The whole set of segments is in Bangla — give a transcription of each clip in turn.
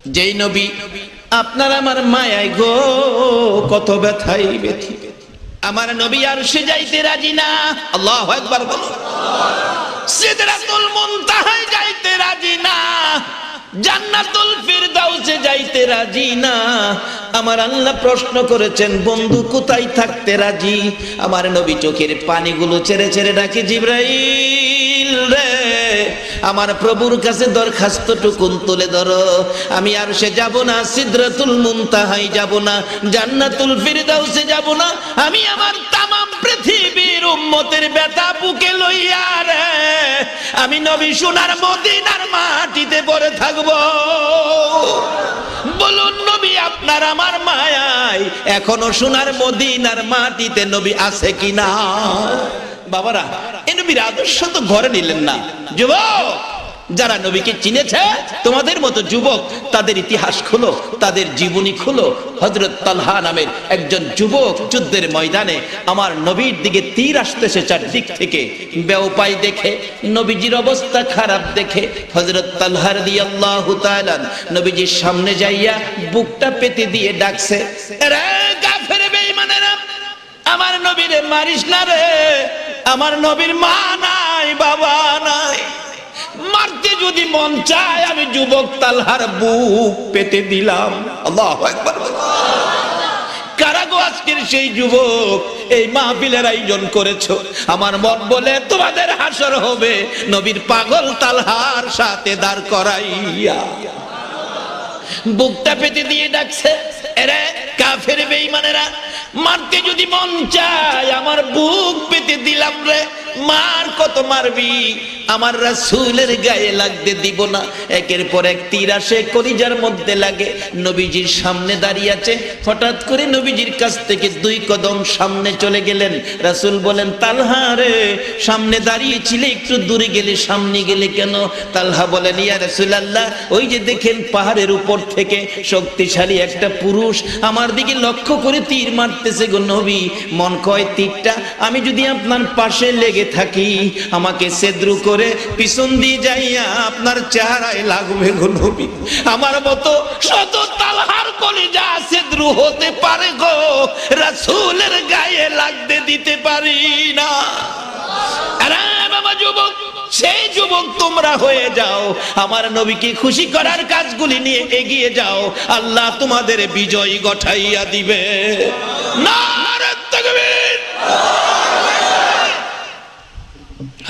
যেই নবী আপনার আমার মায়ায় গো কত ব্যথাই ব্যথি, আমার নবী আর সে যাইতে রাজি না। আল্লাহু আকবার বলো। সিদরাতুল মুনতাহায় যাইতে রাজি না, জান্নাতুল ফিরদাউসে যাইতে রাজি না। আমার আল্লাহ প্রশ্ন করেছেন, বন্ধু কোথায় থাকতে রাজি? আমার নবী চোখের পানিগুলো ছেড়ে ছেড়ে ডাকে, জিবরাইল রে, আমার প্রভুর কাছে দরখাস্তটুকুন তুলে ধরো। আমি আর সে যাব না, সিদরাতুল মুনতাহায় যাব না, জান্নাতুল ফিরদাউসে যাব না। আমি আমার তামাম পৃথিবীর উম্মতের ব্যথা বুকে লইয়া রে আমি নবী সোনার মদিনার মাটিতে পড়ে থাকবো। বলুন নবী আপনার আমার মায়ায় এখনো সোনার মদিনার মাটিতে নবী আছে কিনা? বাবারা, এই নবীর আদর্শ তো ঘরে নিলেন না। যুবক যারা নবীকে চিনেছে, তোমাদের মতো যুবক তাদের ইতিহাস খুলো, তাদের জীবনী খুলো। হযরত তালহা নামের একজন যুবক যুদ্ধের ময়দানে আমার নবীর দিকে তীর আসতেছে চারদিক থেকে, বেউপায় দেখে, নবীজির অবস্থা খারাপ দেখে হযরত তালহা রাদিয়াল্লাহু তাআলা নবীজির সামনে যাইয়া বুকটা পেতে দিয়ে ডাকছে, রে কাফের বেঈমানেরা, আমার নবীরে মারিস না রে, আমার নবীর মা নাই বাবা নাই, মারতে যদি মন চায় আমি যুবক তালহার বুক পেতে দিলাম। আল্লাহু আকবার। কারা গো আজকের সেই যুবক এই মাহফিলের আয়োজন করেছো? আমার মন বলে তোমাদের হাসর হবে নবীর পাগল তালহার সাথে দাঁড় করাইয়া। বুকটা পেতে দিয়ে ডাকছে, এরে কাফের বেঈমানেরা, মারতে যদি মন চায় আমার বুক পেতে দিলাম রে, মার কত মারবি, আমার রাসূলের গায়ে লাগতে দিব না। একের পর এক তীর আসে, কলিজার মধ্যে লাগে। নবীজির সামনে দাঁড়িয়ে আছে, হঠাৎ করে নবীজির কাছ থেকে 2 কদম সামনে চলে গেলেন। রাসূল বলেন, তালহা রে, সামনে দাঁড়িয়েছিলে, একটু দূরে গেলে, সামনে গেলে কেন? তালহা বলেন, ইয়া রাসূলুল্লাহ, ওই যে দেখেন পাহাড়ের উপর থেকে শক্তিশালী একটা পুরুষ আমার দিকে লক্ষ্য করে তীর মারতেছে গো নবী। মন কয় তীরটা আমি যদি আপনার পাশে লেগে থাকি, আমাকে সেদ্রু করে পিছন দিয়ে যাইয়া আপনার চেহারায় লাগবে গো নবী। আমার মতো শত তালহার কলিজা সেদ্রু হতে পারে গো, রাসূলের গায়ে লাগতে দিতে পারি না। আরে বাবা যুবক, সেই যুবক তোমরা হয়ে যাও, আমার নবীকে খুশি করার কাজগুলি নিয়ে এগিয়ে যাও, আল্লাহ তোমাদের বিজয় গঠাইয়া দিবে। নারে তাকবীর।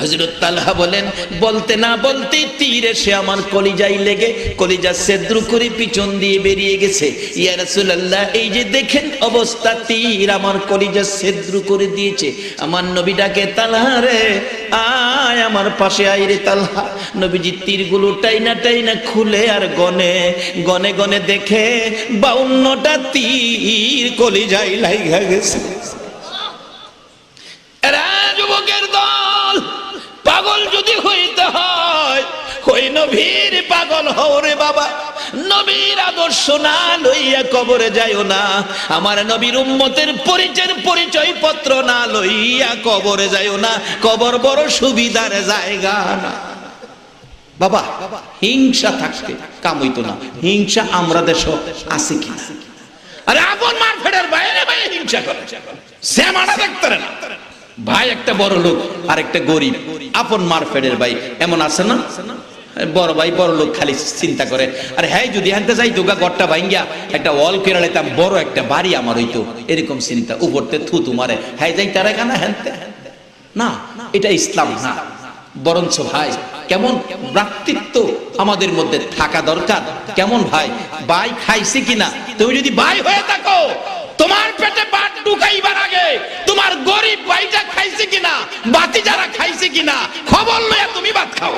হযরত তালহা বলেন, বলতে না বলতে তীর এসে আমার কলিজায় লেগে কলিজা সেদ্রু করে পিছন দিয়ে বেরিয়ে গেছে। ইয়া রাসূলুল্লাহ, এই যে দেখেন অবস্থা, তীর আমার কলিজা সেদ্রু করে দিয়েছে। আমার নবী ডাকে, তালহা রে, আয় আমার পাশে আয় রে তালহা। নবীজি তীরগুলো টাইনা টাইনা খুলে আর গনে গনে গনে দেখে 52টা তীর কলিজায় লাগা গেছে। এরা যুবকের দল, পাগল যদি হইতে হয় ওই নবীর পাগল হও রে বাবা। নবীর আদর্শ না লইয়া কবরে যাইও না, আমার নবীর উম্মতের পরিচয় পত্র না লইয়া কবরে যাইও না। কবর বড় সুবিধার জায়গা না বাবা। হিংসা থাকতে কাম হইতো না। হিংসা আমরা দেশ আছে কিনা? আরে আপন মার ফেডার বাইরে বাইরে হিংসা করে, সেমাটা দেখতে না। ভাই একটা বড় লোক আর একটা গরিব, আপন মারফেডের ভাই, এমন আছে না? বড় ভাই বড় লোক খালি চিন্তা করে, আরে হ্যাঁ যদি হানতে যাই দুগা গড়টা ভাঙ্গিয়া একটা ওয়াল কেড়ে লাইতাম, বড় একটা বাড়ি আমার হইতো, এরকম চিন্তা। উপরতে থুতু মারে, হ্যাঁ যাই তারা কেনা হ্যানতে না। এটা ইসলাম না। বরঞ্চ ভাই কেমন ভ্রাতৃত্ব আমাদের মধ্যে থাকা দরকার। কেমন ভাই, ভাই খাইছে কিনা? তুমি যদি ভাই হয়ে থাকো, তোমার পেটে ভাত ঢুকাইবার আগে তোমার গরিব ভাইটা খাইছে কিনা, বাতি যারা খাইছে কিনা খবর লইয়া তুমি ভাত খাও,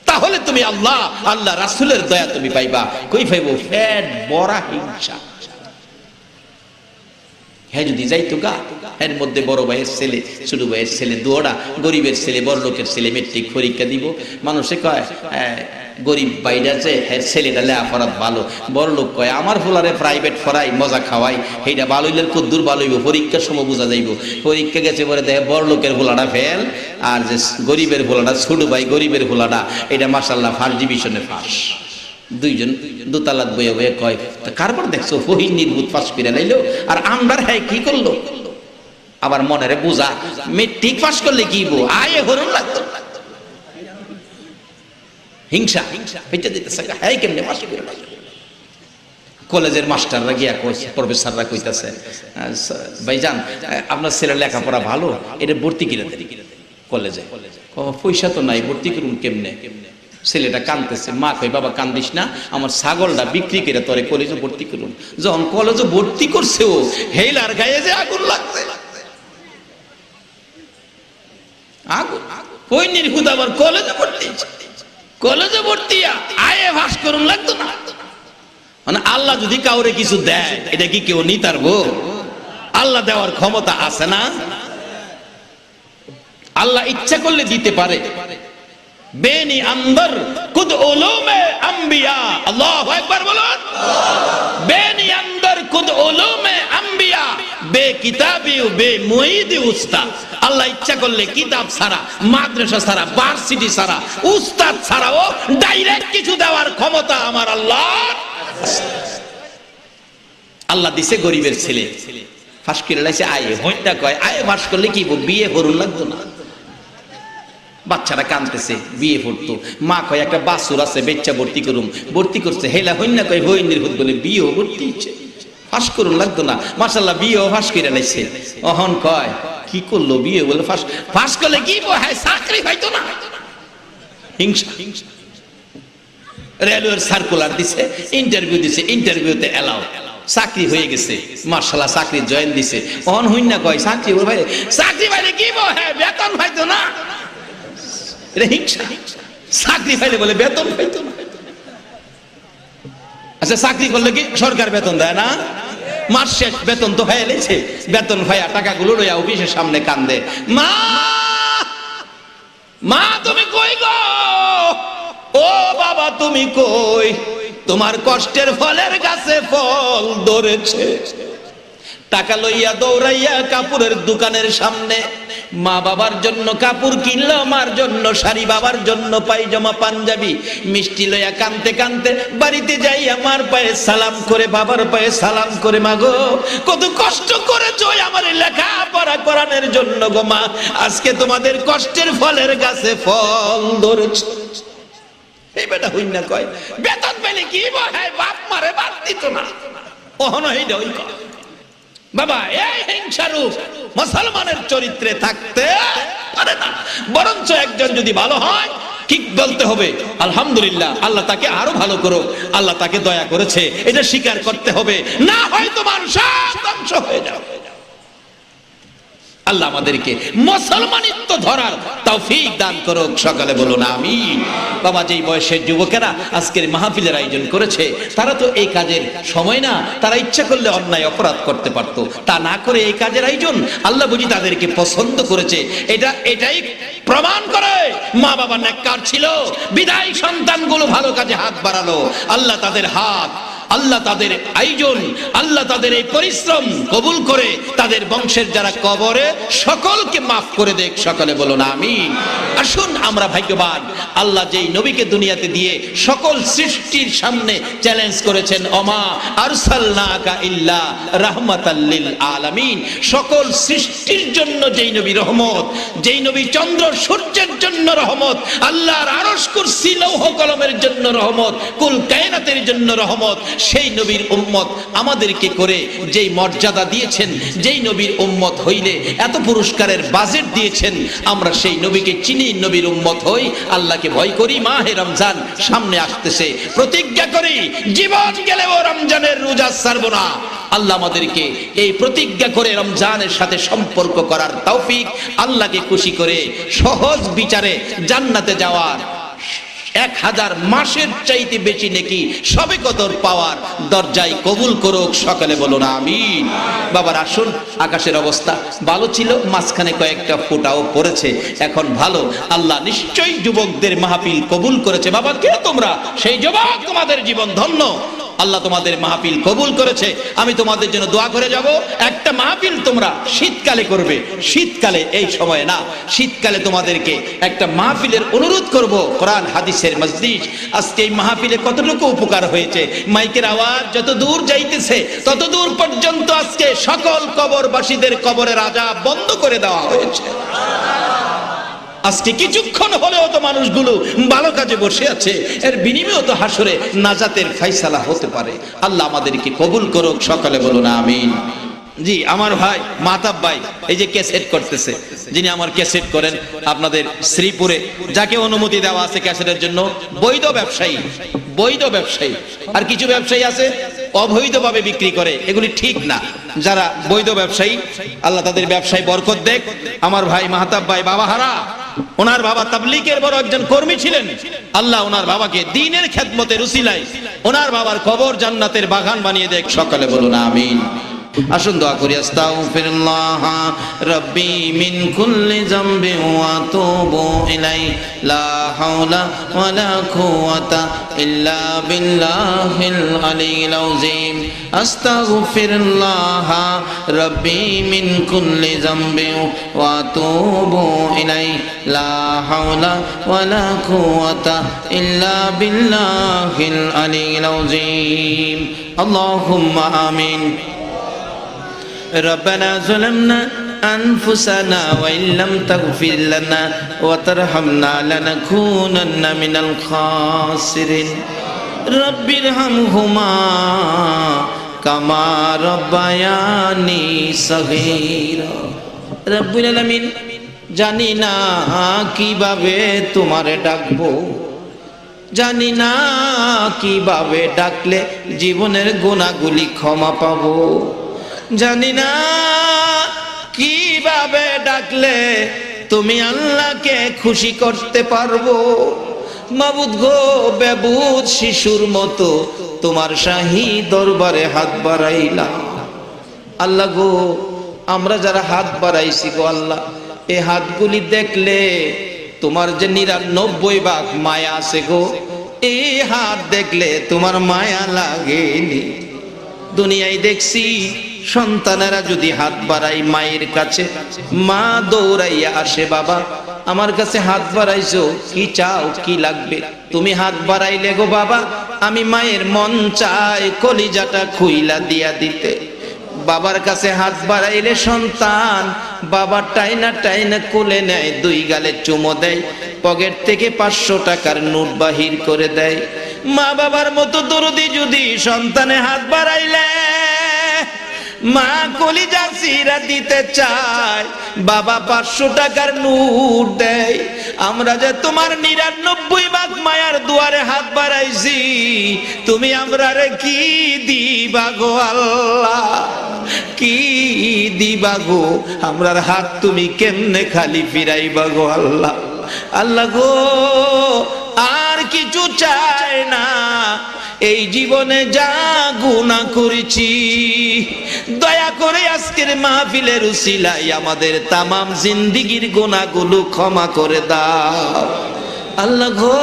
তাহলে তুমি আল্লাহ রাসূলের দয়া তুমি পাইবা। কই পাইবো? পেট বড়া হিংসা। হ্যাঁ যদি যাইতো গা, এর মধ্যে বড় ভাইয়ের ছেলে, ছোট ভাইয়ের ছেলে, দুটা গরিবের ছেলে, বড় লোকের ছেলে মেট্রিক পরীক্ষা দিব। মানুষে কয় গরিব ভাইটা যে ছেলেটা লেখাপড়া ভালো, বড় লোক কয় আমার ফুলারে প্রাইভেট পড়াই মজা খাওয়াই, সেইটা ভালো হইলে কদ্দুর ভালো হইব, পরীক্ষার সময় বোঝা যাইব। পরীক্ষা গেছে পরে দেখে বড় লোকের ফুলাটা ফেল, আর যে গরিবের ফুলাটা, ছোট ভাই গরিবের ফুলাটা, এটা মাশাআল্লাহ ফার্স্ট ডিভিশনে ফার্স্ট। দুইজন দোতলাত বয়ে বয়ে কয়, কারবার দেখছো ফহির নির্বুত পাস করে লাইলো, আর আমরার হ্যাঁ কি করলো? আবার মনেরে বোঝা, মেট্রিক পাস করলে কি বো আয়ে হরণ লাগতো, হিংসা এটা দিতেছে, হ্যাঁ কেমনে পাস করে? কলেজের মাস্টাররা গিয়া কইছে, প্রফেসররা কইতাছে, ভাইজান আপনার ছেলের লেখাপড়া ভালো, এটা ভর্তি করে দেন কলেজে। পয়সা তো নাই, ভর্তি করুন কেমনে? ছেলেটা কাঁদতেছে, মা কই বাবা কান্দিস না, আমার ছাগলটা বিক্রি করে তোরে কলেজে ভর্তি করুন। যখন কলেজে ভর্তি করছে ও হেলার গায়ে যে আগুন লাগছে, আগুন কই নির্হুদ আবার কলেজে ভর্তি, কলেজে ভর্তি আয়ে ভাস করুন লাগতো না। মানে আল্লাহ যদি কাউরে কিছু দেয়, এটা কি কেউ নিতে পারবো? আল্লাহ দেওয়ার ক্ষমতা আছে না? আল্লাহ ইচ্ছা করলে দিতে পারে। বেনি আন্দর কুদ উলুমে আম্বিয়া, আল্লাহু আকবার বলুন। বেনি আন্দর কুদ উলুমে আম্বিয়া বে কিতাবি বে মুঈদি উস্তাদ। আল্লাহ ইচ্ছা করলে কিতাব ছাড়া, মাদ্রাসা ছাড়া, ভার্সিটি ছাড়া, উস্তাদ ছাড়াও ডাইরেক্ট কিছু দেওয়ার ক্ষমতা আমার আল্লাহ। আল্লাহ দিছে গরিবের ছেলে, ফাঁস করে লাইছে আয়ে, হইটা কয় আয়ে ফাঁস করলে কি বিয়ে করুন লাগতো না। বাচ্চারা কাঁদতেছে, বিয়ে পড়তো, মা কয় একটা বাছুর আছে বেচ্চা ভর্তি করুম, ভর্তি করছে, হেলা হইনা কয় হই নির্হুত বলে বিয়েও ভর্তি হচ্ছে, ফাঁস করুন লাগতো না। মাশাআল্লাহ বিয়েও ফাঁস করে লাইছে। অহন কয় কি করলো বিয়ে বলে ফাঁস করলে কি হ্যাঁ চাকরি পাইতো না। হিংসা। রেলওয়ের সার্কুলার দিছে, ইন্টারভিউ দিছে, ইন্টারভিউতে এলাও, চাকরি হয়ে গেছে, মাশাআল্লাহ চাকরি জয়েন দিছে। অহন হইনা কয় চাকরি ভাই, চাকরি পাইলে কি হ্যাঁ বেতন পাইতো না। এটা হিংসা। চাকরি পাইলে বলে বেতন পাইতো না। আচ্ছা চাকরি করলে কি সরকার বেতন দেয় না? মাস শেষ বেতন তো হয়ে গেছে, বেতন ভাইয়া টাকাগুলো লইয়া অফিসের সামনে কান্দে, মা মা তুমি কই গো, ও বাবা তুমি কই, তোমার কষ্টের ফলের গাছে ফল ধরেছে। টাকা লইয়া দৌড়াইয়া কাপড়ের দোকানের সামনে মা বাবার জন্য কাপড় কিনলো, মার জন্য শাড়ি, বাবার জন্য পায়জামা পাঞ্জাবি, মিষ্টি লইয়া কানতে কানতে বাড়িতে যাইয়া মার পায়ে সালাম করে, বাবার পায়ে সালাম করে, মা গো কত কষ্ট করেছো আমার লেখাপড়া করানোর জন্য গো মা, আজকে তোমাদের কষ্টের ফলের গাছে ফল ধরেছে। এই বেটা হই না কয় বেতন পেলে কি হয়, বাপ মারে বাদ দিত না। ওহন হইডা ওই কয় বাবা এই হিংসারূপ মুসলমানের চরিত্রে থাকতে পারে না। বরঞ্চ একজন যদি ভালো হয় কি বলতে হবে আলহামদুলিল্লাহ, আল্লাহ তাকে আরো ভালো করো, আল্লাহ তাকে দয়া করেছে, এটা স্বীকার করতে হবে, না হয় তোমার সব ধ্বংস হয়ে যাবে। আল্লাহ আমাদেরকে মুসলমানিত্ব ধরার তৌফিক দান করুক, সকালে বলুন আমিন। বাবা যেই বয়সের যুবকেরা আজকের মাহফিলের আয়োজন করেছে, তারা তো এই কাজের সময় না, তারা ইচ্ছা করলে অন্যায় অপরাধ করতে পারতো, তা না করে এই কাজের আয়োজন আল্লাহ বুঝি তাদেরকে পছন্দ করেছে। এটাই প্রমাণ করে মা বাবা নেককার ছিল, বিদায় সন্তানগুলো ভালো কাজে হাত বাড়ালো। আল্লাহ তাদের হাত, আল্লাহ তাদের আয়োজন, আল্লাহ তাদের এই পরিশ্রম কবুল করে তাদের বংশের যারা কবরে সকলকে মাফ করে দেখ, সকলে বলুন আমিন। আসুন আমরা ভাগ্যবান, আল্লাহ যেই নবীকে দুনিয়াতে দিয়ে সকল সৃষ্টির সামনে চ্যালেঞ্জ করেছেন, ওমা আরসালনাকা ইল্লা রাহমাতাল লিল আলামিন, সকল সৃষ্টির জন্য যেই নবী রহমত, যেই নবী চন্দ্র সূর্যের জন্য রহমত, আল্লাহর আরশ কুরসি লৌহ কলমের জন্য রহমত, কুল কায়নাতের জন্য রহমত, সেই নবীর উম্মত আমাদেরকে করে যেই মর্যাদা দিয়েছেন, যেই নবীর উম্মত হইলে এত পুরস্কারের বাজেট দিয়েছেন, আমরা সেই নবীকে চিনি, নবীর উম্মত হই, আল্লাহকে ভয় করি। মাহে রমজান সামনে আসতেছে, প্রতিজ্ঞা করি জীবন গেলেও রমজানের রোজা ছাড়বো না। আল্লাহ আমাদেরকে এই প্রতিজ্ঞা করে রমজানের সাথে সম্পর্ক করার তৌফিক, আল্লাহকে খুশি করে সহজ বিচারে জান্নাতে যাওয়ার 1000 মাসের চাইতে বেশি নেকি সবে কদর পাওয়ার দরজায় কবুল করুক, সকালে বলুন আমিন। বাবার আসুন, আকাশের অবস্থা ভালো ছিল, মাঝখানে কয়েকটা ফোঁটাও পড়েছে, এখন ভালো। আল্লাহ নিশ্চয়ই যুবকদের মাহফিল কবুল করেছে। বাবা কে তোমরা? সেই যুবক, তোমাদের জীবন ধন্য। আল্লাহ তোমাদের মাহফিল কবুল করেছে। আমি তোমাদের জন্য দোয়া করে যাব। একটা মাহফিল তোমরা শীতকালে করবে, শীতকালে এই সময় না, শীতকালে তোমাদেরকে একটা মাহফিলের অনুরোধ করব, কোরআন হাদিসের মজলিস। আজকে এই মাহফিলে কতটুকু উপকার হয়েছে, মাইকের আওয়াজ যত দূর যাইতেছে তত দূর পর্যন্ত আজকে সকল কবরবাসীদের কবরের আযাব বন্ধ করে দেওয়া হয়েছে। আজকে কিছুক্ষণ হলেও তো মানুষগুলো ভালো কাজে বসে আছে, এর বিনিময়ে তো হাসরে নাজাতের ফয়সালা হতে পারে। আল্লাহ আমাদেরকে কবুল করুক, সকলে বলুন আমিন। জি, আমার ভাই মাতাব ভাই এই যে ক্যাসেট করতেছে, যিনি আমার ক্যাসেট করেন আপনাদের শ্রীপুরে, যাকে অনুমতি দেওয়া আছে ক্যাসেটের জন্য, বৈধ ব্যবসায়ী, বৈধ ব্যবসায়ী। আর কিছু ব্যবসায়ী আছে অবৈধভাবে বিক্রি করে, এগুলি ঠিক না। যারা বৈধ ব্যবসায়ী, আল্লাহ তাদের ব্যবসায় বরকত দেখ। আমার ভাই মাহতাব ভাই বাবাহারা, ওনার বাবা তাবলীগের বড় একজন কর্মী ছিলেন। আল্লাহ ওনার বাবাকে দ্বীনের খেদমতের উসিলায় ওনার বাবার কবর জান্নাতের বাগান বানিয়ে দেখ, সকলে বলুন আমিন। আসুন দোয়া করি। আস্তাগফিরুল্লাহ রাব্বি মিন কুল্লি যামবিন ওয়া আতুবু ইলাইহি লা হাওলা ওয়ালা কুওয়াতা ইল্লা বিল্লাহিল আলিয়্যিল আযীম। আস্তাগফিরুল্লাহ রাব্বি মিন কুল্লি যামবিন ওয়া আতুবু ইলাইহি লা হাওলা ওয়ালা কুওয়াতা ইল্লা বিল্লাহিল আলিয়্যিল আযীম। আল্লাহুম্মা আমিন। ربنا ظلمنا أنفسنا وإن لم تغفر لنا وترحمنا لنكونن من الخاسرين رب ارحمهما كما ربياني صغيرا রব্বুল আলামিন, জানি না কিভাবে তোমারে ডাকবো, জানি না কিভাবে ডাকলে জীবনের গুনাহগুলি ক্ষমা পাবো, জানি না কিভাবে ডাকলে তুমি আল্লাহকে খুশি করতে পারবো। মাবুদ গো, বেবুদ শিশুর মতো তোমার শাহী দরবারে হাত বাড়াইলাম। আল্লাহ গো, আমরা যারা হাত বাড়াইছি গো আল্লাহ, এই হাতগুলি দেখলে তোমার যে 99 ভাগ মায়া আছে গো, এই হাত দেখলে তোমার মায়া লাগেনি। দুনিয়ায় দেখছি সন্তানেরা যদি হাত বাড়াই মায়ের কাছে, মা দৌড়াইয়া আসে, বাবা আমার কাছে হাত বাড়াইছো, কি চাও, কি লাগবে? তুমি হাত বাড়াইলে গো বাবা, আমি মায়ের মন চাই কলিজাটা খুইলা দিয়া দিতে। বাবার কাছে হাত বাড়াইলে সন্তান বাবার টাইনা টাইনা কোলে নেয়, 2 গালে চুমো দেয়, পকেট থেকে 500 টাকার নোট বাহির করে দেয়। মা বাবার মতো দরদি যদি সন্তানে হাত বাড়াইলে মা কলিজা চিরা দিতে চায়, বাবা 500 টাকার নোট দেয়। আমরা যে তোমার 99 ভাগ মায়ার দুয়ারে হাত বাড়াইছি, তুমি আমরারে কি দিবা গো আল্লাহ, কি দিবা গো? আমরার হাত তুমি কেমনে খালি ফিরাইবা গো আল্লাহ। আল্লাহ গো, আর কিছু চাই না, এই জীবনে যা গুনাহ করেছি দয়া করে আজকের মাহফিলের উসিলায় আমাদের তামাম জিন্দেগীর গুনাহগুলো ক্ষমা করে দাও। আল্লাহ গো,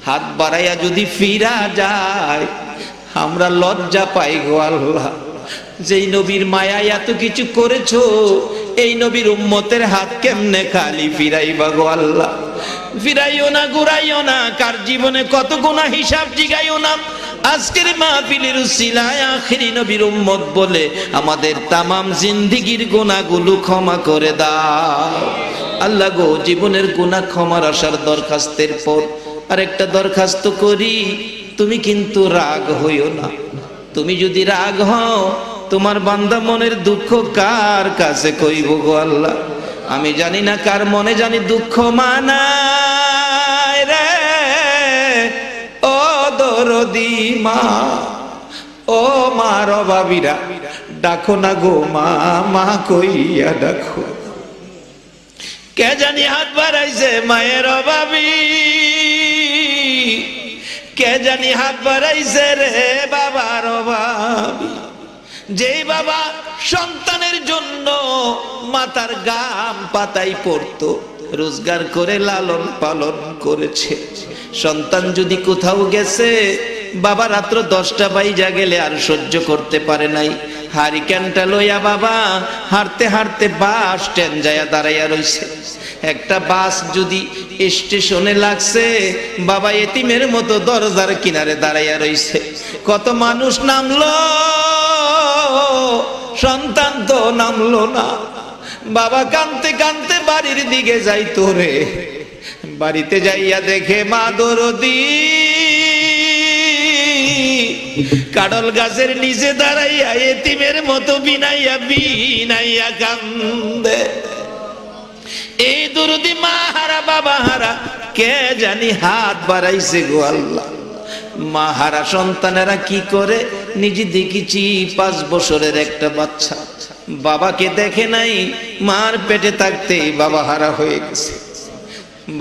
হাত বাড়াইয়া যদি ফিরা যায় আমরা লজ্জা পাই গো আল্লাহ। যেই নবীর মায়া এত কিছু করেছো, এই নবীর উম্মতের হাত কেমনে খালি ফিরাইবা গো আল্লাহ। ফিরাইও না, ঘুরাইও না, কার জীবনে কত গুনাহ হিসাব জিগাইও না। আজকের মাহফিলের উসিলায় আখিরি নবীর উম্মত বলে আমাদের তামাম জিন্দেগীর গুনাহগুলো ক্ষমা করে দাও। আল্লাহ গো, জীবনের গুনাহ ক্ষমার আসার দরখাস্তের পর আরেকটা দরখাস্ত করি, তুমি কিন্তু রাগ হইও না। তুমি যদি রাগ হও, তোমার বান্দা মনের দুঃখ কার কাছে কইব গো আল্লাহ। আমি জানি না কার মনে জানি দুঃখ মানায় রে। ও দরদি মা, ও মার বাবিরা, ডাকো না গো মা, মা কইয়া ডাকো। কে জানি হাত বাড়াইছে মায়ের অভাবী, কে জানি হাত বাড়াইছে রে বাবার অভাবী। যেই বাবা সন্তানের জন্য মাথার গাম পাতাই পড়তো, রোজগার করে লালন পালন করেছে, সন্তান যদি কোথাও গেছে বাবা রাত্র 10টা বাইজা গেলে আর সহ্য করতে পারে নাই, হারিকেনটা লইয়া বাবা হাঁটতে হাঁটতে বাস স্ট্যান্ড যায়া দাঁড়াইয়া রইছে। একটা বাস যদি স্টেশনে লাগছে, বাবা এতিমের মতো দরজার কিনারে দাঁড়াইয়া রইছে। কত মানুষ নামলো, সন্তান তো নামলো না। বাবা কাঁদতে কাঁদতে বাড়ির দিকে যাইতো রে, বাড়িতে যাইয়া দেখে মা দরদি কাডল গাছের নিচে দাঁড়াইয়া এতিমের মতো বিনাইয়া বিনাইয়া কান্দে। এই দরদি মা হারা বাবা হারা কে জানি হাত বাড়াইছে গো আল্লাহ। মা হারা সন্তানেরা কি করে, নিজে দেখেছি 5 বছরের একটা বাচ্চা বাবাকে দেখে নাই, মার পেটে থাকতেই বাবা হারা হয়ে গেছে।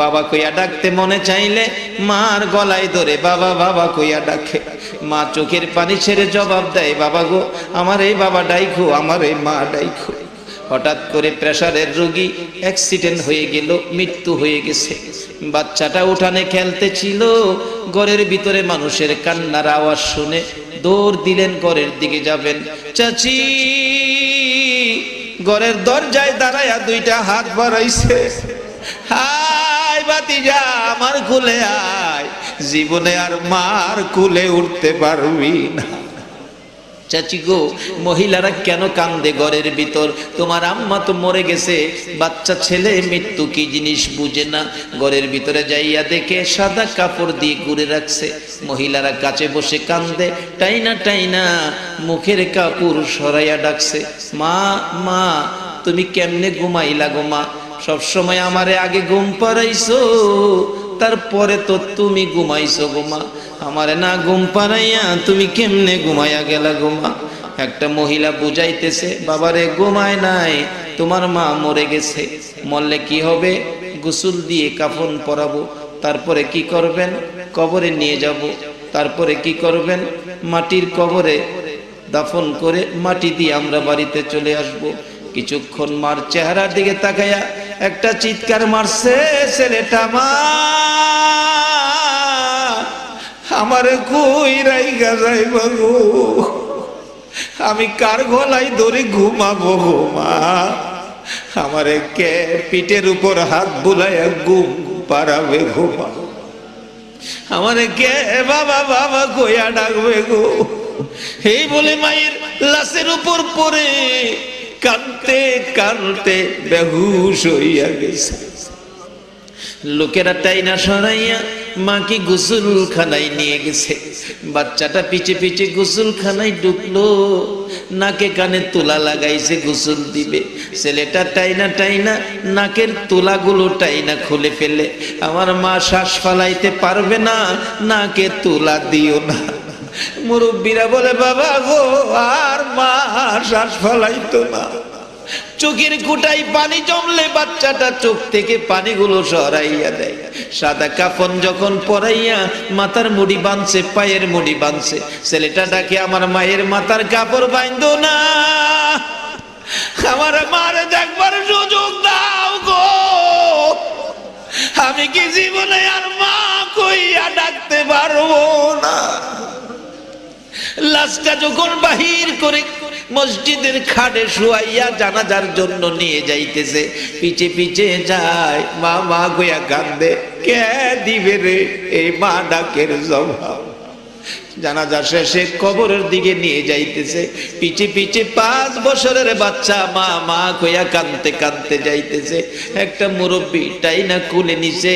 বাবা কইয়া ডাকতে মনে চাইলে মার গলায় ধরে বাবা বাবা কইয়া ডাকে। মা চোখের পানি ছেড়ে জবাব দেয়, বাবা গো আমার এই বাবা ডাইখো, আমার এই মা ডাইখো। হঠাৎ করে প্রেসারের রোগী, অ্যাক্সিডেন্ট হয়ে গেল, মৃত্যু হয়ে গেছে। বাচ্চাটা উঠানে খেলতেছিল, ঘরের ভিতরে মানুষের কান্নার আওয়াজ শুনে দৌড় দিলেন ঘরের দিকে যাবেন। চাচি ঘরের দরজায় দাঁড়ায়া 2টা হাত বাড়াইছে, হাই ভাতিজা আমার কুলে আয়, জীবনে আর মার কুলে উঠতে পারবি না। চাচি গো, মহিলারা কেন কান্দে ঘরের ভিতর? তোমার আম্মা তো মরে গেছে, বাচ্চা ছেলে মৃত্যু কি জিনিস বুঝে না। ঘরের ভিতরে যাইয়া দেখে সাদা কাপড় দিয়ে ঘুরে রাখছে। মহিলারা কাছে বসে কান্দে, টাইনা টাইনা মুখের কাপড় সরাইয়া ডাকছে, মা মা তুমি কেমনে ঘুমাইলা গো মা? সবসময় আমারে আগে ঘুম পাড়াইছো, তারপরে তো তুমি ঘুমাইছো গো মা, আমারে না ঘুম পাড়াইয়া তুমি কেমনে ঘুমাইয়া গেলা গো মা? একটা মহিলা বুঝাইতেছে, বাবারে ঘুমায় নাই, তোমার মা মরে গেছে, মরলে কি হবে? গোসল দিয়ে কাফন পরাবো, তারপরে কি করবেন? কবরে নিয়ে যাব, তারপরে কি করবেন? মাটির কবরে দাফন করে মাটি দিয়ে আমরা বাড়িতে চলে আসব। কিছুক্ষণ মার চেহারার দিকে তাকাইয়া একটা চিৎকার মারছে, ছেলেটা মা আমারে কই রাইগা যাইবা গো, আমি কার গলায় ধরে ঘুমাবো গো মা? আমারে কে পিঠের উপর হাত বুলাইয়া ঘুম পাড়াবে গো মা? আমারে কে বাবা বাবা কইয়া ডাকবে গো? এই বলে মায়ের লাশের উপর পড়ে কাঁদতে কাঁদতে বেহুশ হইয়া গেছে। লোকেরা টাইনা সরাইয়া মাকে গোসলখানায় নিয়ে গেছে। বাচ্চাটা পিছে পিছে গোসলখানায় ঢুকলো, নাকে কানে তুলা লাগাইছে গোসল দিবে। ছেলেটা টাইনা টাইনা নাকের তুলাগুলো টাইনা খুলে ফেলে, আমার মা শ্বাস ফালাইতে পারবে না, নাকে তুলা দিও না। মুরব্বীরা বলে, বাবা গো আর মা শ্বাস ফালাইতো না। চোখের কুটাই পানি জমলে বাচ্চাটা চোখ থেকে পানিগুলো সরাইয়া দেয়। সাদা কাফন যখন পরাইয়া মাথার মুড়ি বাঁধছে, পায়ের মুড়ি বাঁধছে, ছেলেটা ডাকে, আমার মায়ের মাথার কাপড় বাঁধো না, আমার মারে দেখবার সুযোগ দাও গো, আমি কি জীবনে আর মা কইয়া ডাকতে পারবো না। লাশটা যখন বাহির করে মসজিদের খাটে শুয়াইয়া জানাজার জন্য নিয়ে যাইতেছে, পিছে পিছে যায়, মা মা কইয়া কান্দে। কে দিবে রে এই মা ডাকের জবাব? জানাজা শেষে কবরের দিকে নিয়ে যাইতেছে, পিছে পিছে 5 বছরের বাচ্চা মা মা কইয়া কাঁদতে কাঁদতে যাইতেছে। একটা মুরব্বী টাইনা কুলে নিচে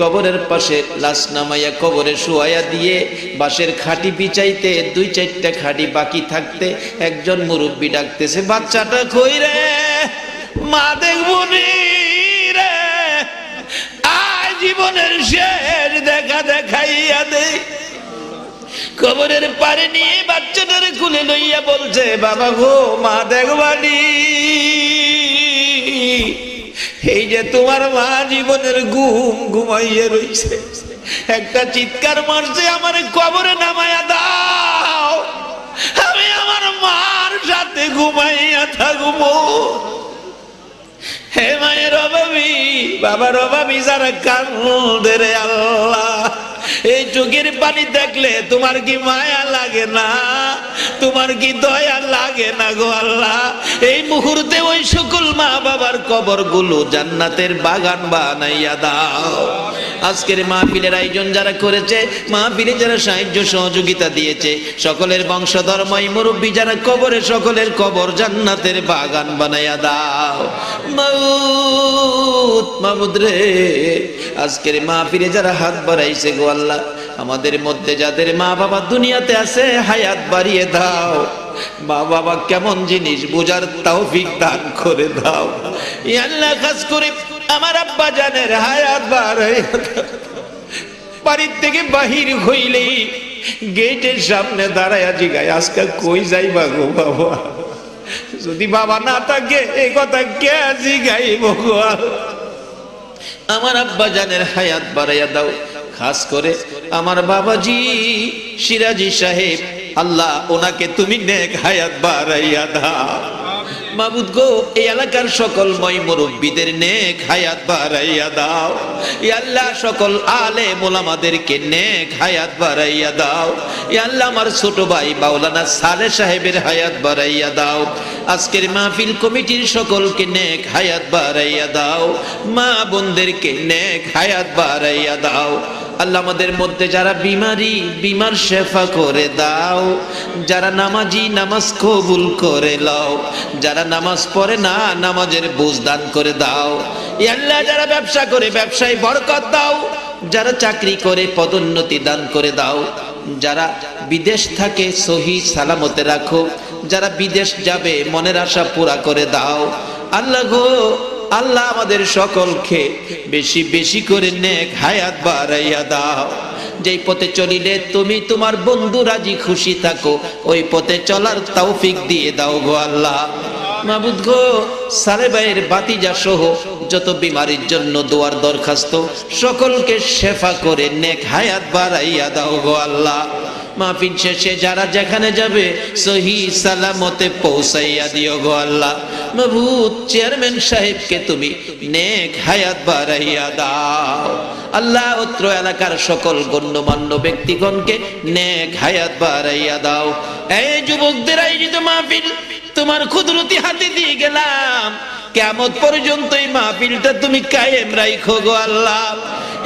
কবরের পাশে লাশ নামাইয়া কবরে শুয়াইয়া দিয়ে বাঁশের খাটি বিছাইতে 2-4টা খাটি বাকি থাকতে একজন মুরব্বী ডাকতেছে, বাচ্চাটা কই রে? মা দেখবো নি রে, আয় জীবনের শেষ দেখা দেখাইয়া দে। কবরের পারে নিয়ে বাচ্চাটারে কুলে লইয়া বলছে, বাবা গো মা দেখবানি, এই যে তোমার মা জীবনের ঘুম ঘুমাইয়া রইছে। একটা চিৎকার মারছে, আমার কবরে নামাইয়া দাও, আমি আমার মার সাথে ঘুমাইয়া থাকবো। হে মায়ের অভাবী, বাবার অভাবী যারা কান্দে রে আল্লাহ, এই চোখের পানি দেখলে তোমার কি মায়া লাগে না? তোমার কি দয়া লাগে না গো আল্লাহ? এই মুহূর্তে ওই সকল মা বাবার কবরগুলো জান্নাতের বাগান বানাইয়া দাও। আজকের মাহফিলের আয়োজন যারা করেছে, মাহফিলে যারা সাহায্য সহযোগিতা দিয়েছে, সকলের বংশধর্মই মুরব্বী যারা কবরে, সকলের কবর জান্নাতের বাগান বানাইয়া দাও। মাবুদ রে, আজকের মাহফিলে যারা হাত বাড়াইছে গো আল্লাহ, আমাদের মধ্যে যাদের মা বাবা দুনিয়াতে আছে হায়াত বাড়িয়ে দাও। মা বাবা কেমন জিনিস বুঝার তৌফিক দান করে দাও। ইয়া আল্লাহ, খাস করে আমার আব্বা জানের হায়াত বাড়াইয়া দাও। বাড়ির থেকে বাহির হইলেই গেটের সামনে দাঁড়ায় জিগায়, আজকে কই যাইবা গো বাবা? যদি বাবা না থাকে এই কথা কে জিগাইব গো? আমার আব্বা জানের হায়াত বাড়াইয়া দাও। খাস করে আমার বাবাজি সিরাজি সাহেব, আল্লাহ ওনাকে তুমি নেক হায়াত বাড়াইয়া দাও। মাবুদ গো, এই এলাকার সকল মই মুরব্বীদের নেক হায়াত বাড়াইয়া দাও। ইয়া আল্লাহ, সকল আলেম ওলামাদেরকে নেক হায়াত বাড়াইয়া দাও। ইয়া আল্লাহ, আমার ছোট ভাই মাওলানা সালেহ সাহেবের হায়াত বাড়াইয়া দাও। আজকের মাহফিল কমিটির সকলকে নেক হায়াত বাড়াইয়া দাও। মা বোনদেরকে নেক হায়াত বাড়াইয়া দাও। আল্লাহ, আমাদের মধ্যে যারা বিমার শেফা করে দাও। যারা নামাজি নামাজ কবুল করে লও। যারা নামাজ পড়ে না নামাজের বুঝ দান করে দাও। ইয়া আল্লাহ, যারা ব্যবসা করে ব্যবসায় বরকত দাও। যারা চাকরি করে পদোন্নতি দান করে দাও। যারা বিদেশ থাকে সহি সালামতে রাখো। যারা বিদেশ যাবে মনের আশা পুরা করে দাও। আল্লাহ গো, আল্লাহ আমাদের সকলকে বেশি বেশি করে নেক হায়াত বাড়াইয়া দাও। যেই পথে চলিলে তুমি তোমার বন্ধু রাজি খুশি থাকো, ওই পথে চলার তৌফিক দিয়ে দাও গো আল্লাহ। মাবুদ গো, সালে ভাইয়ের বাতিজা সহ যত বিমারির জন্য দোয়ার দরখাস্ত, সকলকে শেফা করে নেক হায়াত বাড়াইয়া দাও গো আল্লাহ। মাহফিল শেষে যারা যেখানে যাবে সহি সালামতে পৌঁছাইয়া দিও গো আল্লাহ। মাবুদ, চেয়ারম্যান সাহেবকে তুমি নেক হায়াত বাড়াইয়া দাও। আল্লাহ, অত্র এলাকার সকল গণ্যমান্য ব্যক্তিগণকে নেক হায়াত বাড়াইয়া দাও। এই যুবকদের আয়োজিত মাহফিল তোমার কুদরতি হাতে দিয়ে গেলাম। কিয়ামত পর্যন্ত এই মাহফিলটা তুমি কায়েম রাখো গো আল্লাহ।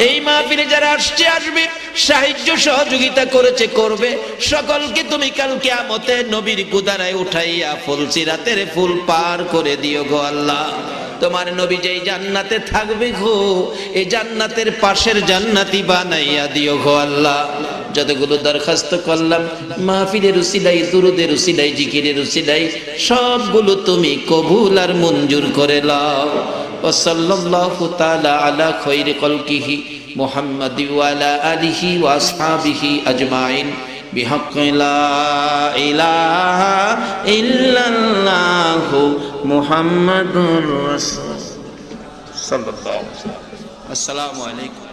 এই মাহফিলে যারা আসছে আসবে, সাহায্য সহযোগিতা করেছে করবে, সকলকে তুমি কাল কিয়ামতে নবীর কুদারায় উঠাইয়া ফুলসিরাতের ফুল পার করে দিও গো আল্লাহ। তোমার নবী যেই জান্নাতে থাকবে গো, এই জান্নাতের পাশের জান্নাতি বানাইয়া দিও গো আল্লাহ। যতগুলো দরখাস্ত করলাম মাহফিলের উসিলাই, দুরুদের উসিলাই, জিকিরের উসিলাই, সবগুলো তুমি কবুল আর মঞ্জুর করে লাও। ওয়া সাল্লাল্লাহু তাআলা আলা খায়রি খালকিহি মুহাম্মাদি ওয়া আলা আলিহি ওয়া আসহাবিহি আজমাইন বিহাক্কি লা ইলাহা ইল্লাল্লাহু মুহাম্মাদুর রাসূল সাল্লাল্লাহু আলাইহি ওয়াসাল্লাম। আসসালামু আলাইকুম।